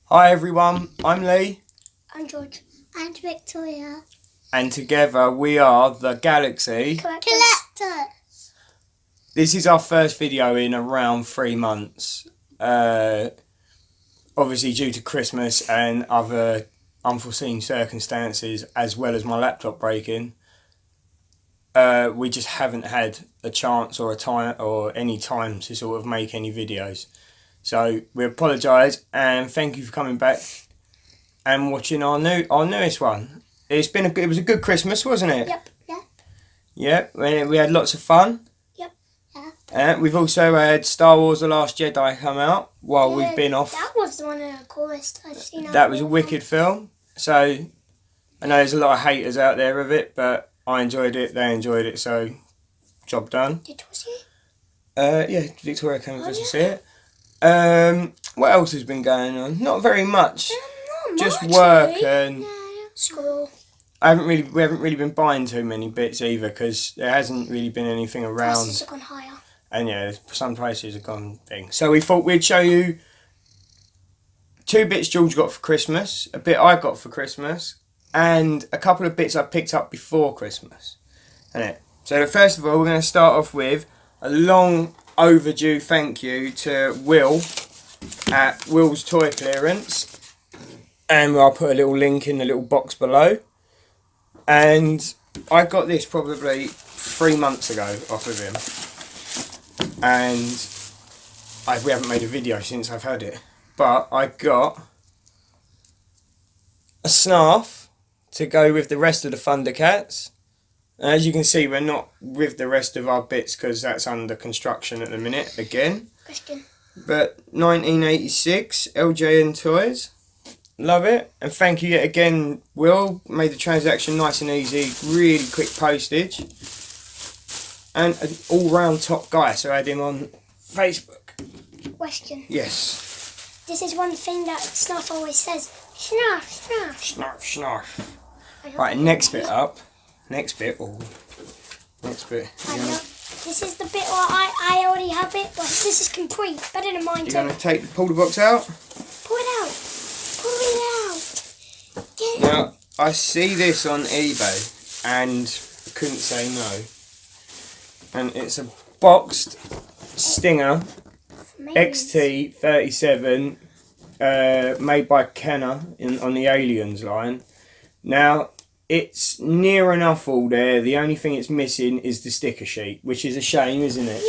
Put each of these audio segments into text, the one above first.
Hi everyone, I'm Lee. I'm George. And Victoria. And together we are the Galaxy Collectors. This is our first video in around 3 months. Obviously due to Christmas and other unforeseen circumstances, as well as my laptop breaking, we just haven't had a chance or a time or any time to sort of make any videos. So we apologise and thank you for coming back and watching our newest one. It was a good Christmas, wasn't it? Yep. Yeah, we had lots of fun. Yep. We've also had Star Wars: The Last Jedi come out while we've been off. That was one of the coolest I've seen. That was a wicked film. So I know there's a lot of haters out there of it, but I enjoyed it. They enjoyed it. So job done. Did you see it? Yeah, Victoria came with us to see it. What else has been going on? Not very much. Just work and school. we haven't really been buying too many bits either because there hasn't really been anything around. Prices have gone higher. And yeah, some prices have gone thing. So we thought we'd show you 2 bits George got for Christmas, a bit I got for Christmas, and a couple of bits I picked up before Christmas. So first of all, we're going to start off with a long overdue thank you to Will at WILLS Toy Clearance. And I'll put a little link in the little box below. And I got this probably 3 months ago off of him. And we haven't made a video since I've had it. But I got a snarf to go with the rest of the Thundercats. And as you can see, we're not with the rest of our bits because that's under construction at the minute again. Question. But 1986 LJN Toys. Love it. And thank you yet again, Will. Made the transaction nice and easy. Really quick postage. And an all-round top guy. So I had him on Facebook. Question. Yes. This is one thing that Snuff always says. Snarf, snarf. Snarf, snarf. Right, next bit up. Next bit. I know. This is the bit where I already have it, but this is complete. Better than mine too. You're going to pull the box out? Pull it out. Pull it out. Get it. Now, I see this on eBay and couldn't say no. And it's a boxed Stinger XT37 made by Kenner on the Aliens line. Now, it's near enough all there. The only thing it's missing is the sticker sheet, which is a shame, isn't it?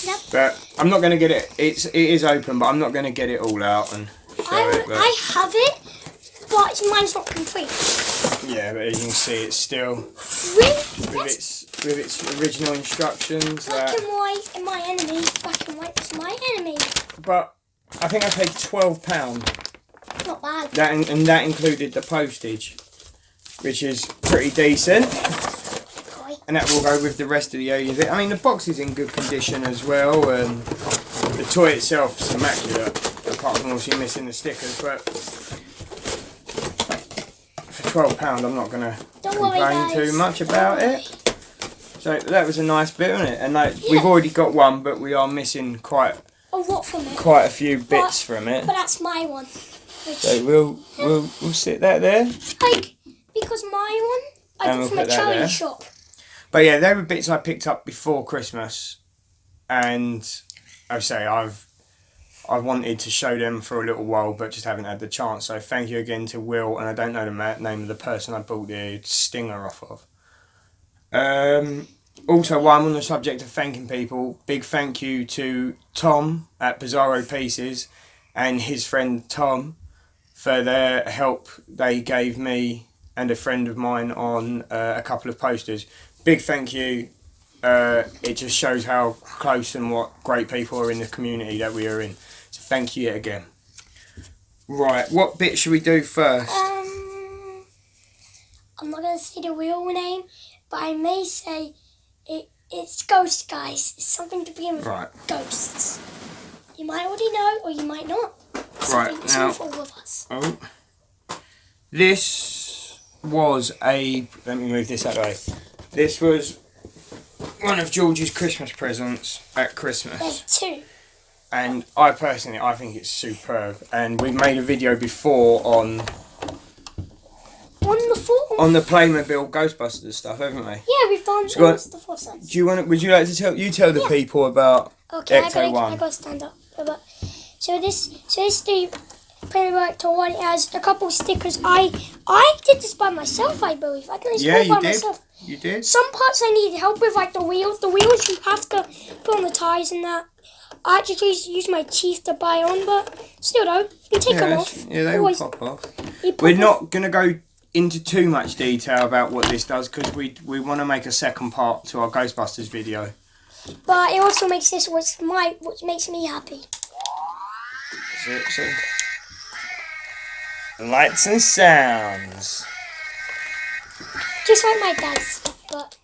Yep. But I'm not going to get it. It is open, but I'm not going to get it all out and show it. But I have it, but mine's not complete. Yeah, but as you can see, it's still with its original instructions. Black and white and my enemy. Black and white is my enemy. But I think I paid £12. Not bad. That included the postage, which is pretty decent. And that will go with the rest of the aliens. I mean, the box is in good condition as well, and the toy itself is immaculate, apart from obviously missing the stickers. But for £12, I'm not going to complain too much about it. So that was a nice bit, wasn't it? And we've already got one, but we are missing quite a few bits from it. But that's my one. So we'll sit that there. Because my one I got from a charity shop. But yeah, they were bits I picked up before Christmas, and I say I've wanted to show them for a little while, but just haven't had the chance. So thank you again to Will, and I don't know the name of the person I bought the Stinger off of. Also, while I'm on the subject of thanking people, big thank you to Tom at Pizarro Pieces and his friend Tom for their help they gave me and a friend of mine on a couple of posters. Big thank you. It just shows how close and what great people are in the community that we are in. So thank you yet again. Right, what bit should we do first? I'm not going to say the real name, but I may say it's Ghost Guys. It's something to begin with ghosts. You might already know, or you might not. Right, now, for all of us. Oh, this was let me move this out of the way. This was one of George's Christmas presents at Christmas. There's 2. And I think it's superb. And we've made a video before on the Playmobil Ghostbusters stuff, haven't we? Yeah, we've done the four sets. Would you like to tell the people about Ecto 1? I gotta stand up. So this the Playmobil Ecto 1. It has a couple stickers. I did this by myself, I believe. I did this by myself. You did? Some parts I needed help with, like the wheels. The wheels you have to put on the tyres and that. I actually used my teeth to buy on, but still though, you can take them off. Yeah, they will pop off. We're not going to go into too much detail about what this does because we want to make a second part to our Ghostbusters video. But it also makes this what makes me happy. So, lights and sounds. Just like my dad's.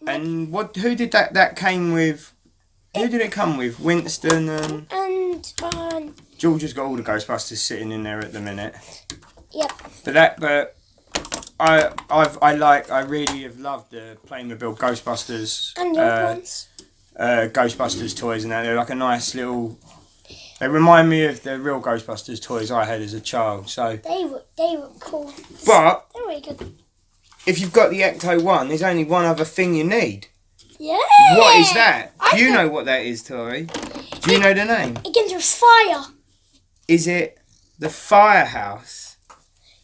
And who did that came with? Who did it come with? Winston and George has got all the Ghostbusters sitting in there at the minute. Yep. But I really have loved the Playmobil Ghostbusters and the old ones. Ghostbusters toys and that. They're like a nice little. They remind me of the real Ghostbusters toys I had as a child. So they were cool. But they're really good. If you've got the Ecto 1, there's only one other thing you need. Yeah. What is that? Do you know what that is, Tori? Do you know the name? It gives us fire. Is it the firehouse?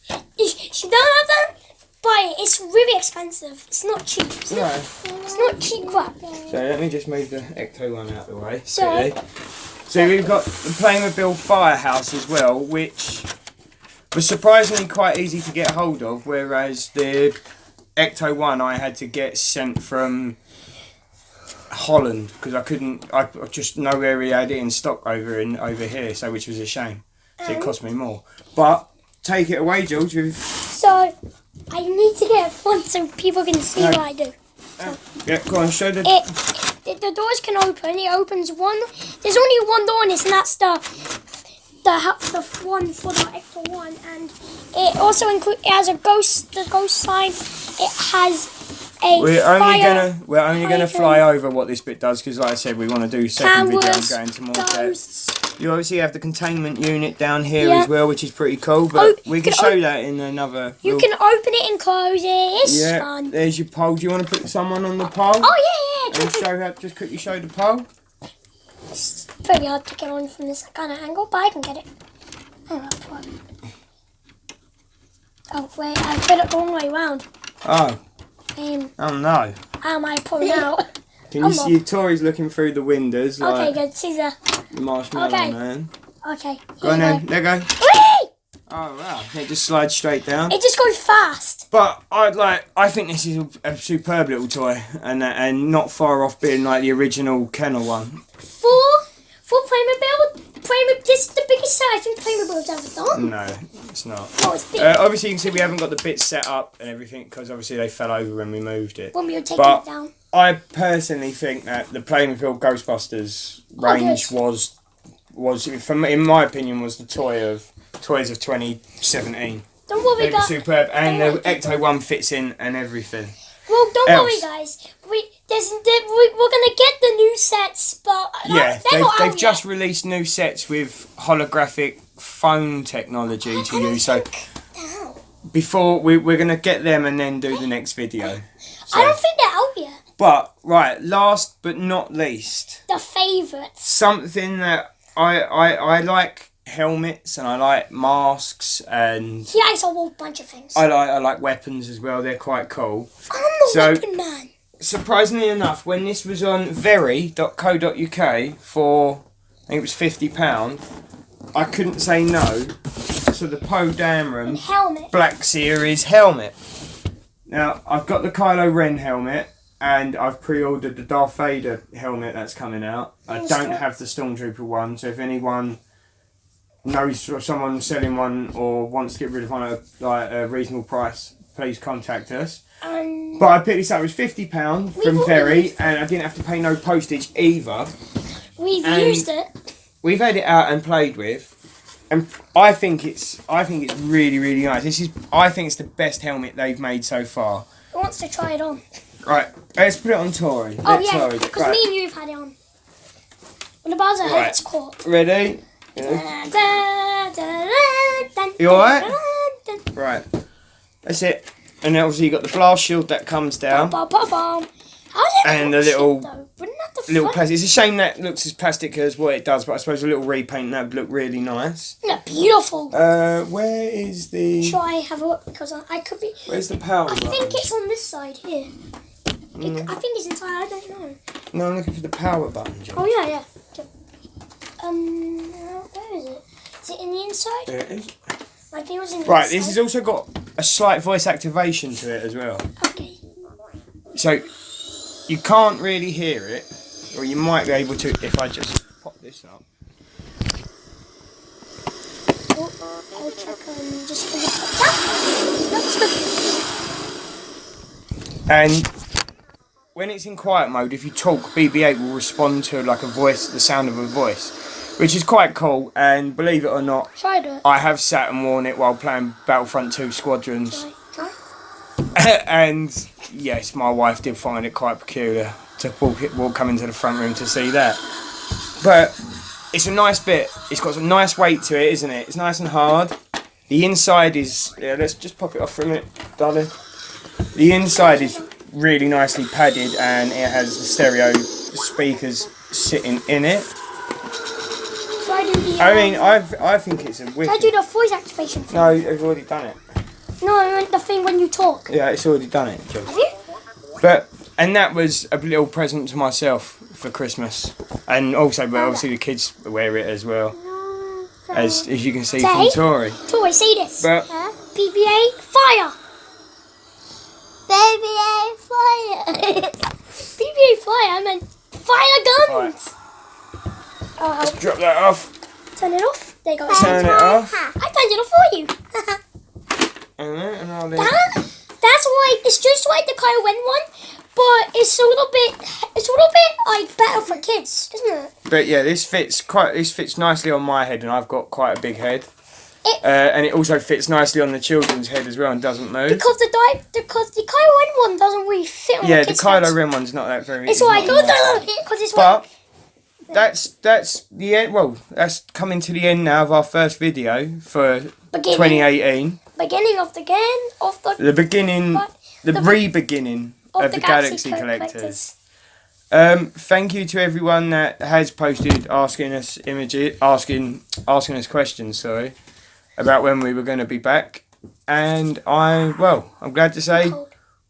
If you don't have that, buy it. It's really expensive. It's not cheap. It's not cheap crap. So let me just move the Ecto 1 out of the way. So we've got the Playmobil Firehouse as well, which was surprisingly quite easy to get hold of, whereas the Ecto 1 I had to get sent from Holland because I just nowhere we had it in stock over here, so which was a shame. So it cost me more. But take it away, George. So I need to get a font so people can see what I do. Yeah, go on, show the doors can open. It opens one. There's only one door in this, and that's the one for the Ecto 1, and it also has a ghost sign. It has a We're only gonna fly over what this bit does because, like I said, we want to do second video and go into more depth. You obviously have the containment unit down here as well, which is pretty cool. But we can show that in another. You can open it and close it. It's fun. There's your pole. Do you want to put someone on the pole? Oh yeah. And just quickly show the pole. It's very hard to get on from this kind of angle, but I can get it. Oh wait, I put it the wrong way around. Oh. Oh no. How am I pulling out? Can you see Tori's looking through the windows? Okay, good. See the marshmallow man. Okay. Go on then. There you go. Whee! Oh wow. It just slides straight down. It just goes fast. But I think this is a superb little toy, and not far off being like the original kennel one. For Playmobil, this is the biggest set I think Playmobil's ever done. No, it's not. No, it's big. Obviously, you can see we haven't got the bits set up and everything because obviously they fell over when we moved it. When we were taking it down. I personally think that the Playmobil Ghostbusters range was in my opinion, was the toys of 2017. Don't worry, they were superb, and the Ecto 1 fits in and everything. Well, don't worry, guys. We're gonna get the new sets, but they've just released new sets with holographic phone technology to use. So before we're gonna get them and then do the next video. I don't think they're out yet. But last but not least, the favourites. Something that I like. Helmets and I like masks and he likes a whole bunch of things. I like weapons as well. They're quite cool. I'm the weapon man. Surprisingly enough, when this was on very.co.uk for I think it was £50, I couldn't say no to the Poe Dameron Black Series helmet. Now I've got the Kylo Ren helmet and I've pre-ordered the Darth Vader helmet that's coming out. I don't have the Stormtrooper one, so if anyone knows of someone selling one or wants to get rid of one at a reasonable price, please contact us. But I picked this up. It was £50 from Very, and I didn't have to pay no postage either. We've used it. We've had it out and played with, and I think it's really, really nice. I think it's the best helmet they've made so far. Who wants to try it on? Right, let's put it on Tori. Oh yeah, because me and you've had it on. What buzzer Right. has its caught. Ready? You alright? Right. That's it. And then obviously you got the blast shield that comes down. And the little plastic. It's a shame that looks as plastic as what it does, but I suppose a little repaint that would look really nice. Yeah, beautiful. Where is the... Shall I have a look? Because I could be... Where's the power I button? think it's on this side here. I think it's inside, I don't know. No, I'm looking for the power button, John. Oh, yeah. Where is it? Is it in the inside? There it is. I think it was in the Right, inside. this has also got a slight voice activation to it as well. Okay. So, you can't really hear it, or you might be able to if I just pop this up. I'll check just That's good. And when it's in quiet mode, if you talk, BB-8 will respond to like a voice, the sound of a voice, which is quite cool. And believe it or not, Try it. I have sat and worn it while playing Battlefront 2 Squadrons. Try. And yes, my wife did find it quite peculiar to walk come into the front room to see that. But it's a nice bit. It's got some nice weight to it, isn't it? It's nice and hard. The inside is... Yeah, let's just pop it off for a minute, darling. The inside is really nicely padded and it has the stereo speakers sitting in it. Try do the... I mean, I think it's a Try wicked... do the voice activation thing. No, I've already done it. No, I meant the thing when you talk. Yeah, it's already done it, Joe. Have you? And that was a little present to myself for Christmas. And also, but obviously the kids wear it as well. As you can see from Tori. Tori, see this. But BB-8, fire! BB-8, fire! BB-8, fire, I meant fire guns! Right. Oh, Drop that off. turn it off. There you go. Turn it off. I turned it off for you. And I'll That's why it's just like the Kyle Wen one, but it's a little bit like better for kids, isn't it? But yeah, this fits nicely on my head, and I've got quite a big head. And it also fits nicely on the children's head as well, and doesn't move. Because the Kyle Wen one doesn't really fit on Yeah, the the kids' Kylo heads. Ren one's not that very. It's like not because it's But like that's the end. Well, that's coming to the end now of our first video for beginning 2018. beginning of the game of the The beginning, the the- us of the Galaxy Collectors. Thank you to everyone that has posted asking us us questions. Sorry, about when we were going to be back, and I'm glad to say cold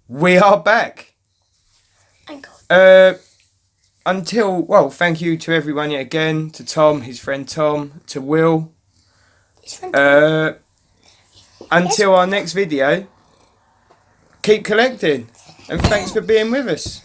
we are back. and cold. Thank you to everyone yet again, to Tom, his friend Tom, to Will. His friend Until our next video, keep collecting, and thanks for being with us.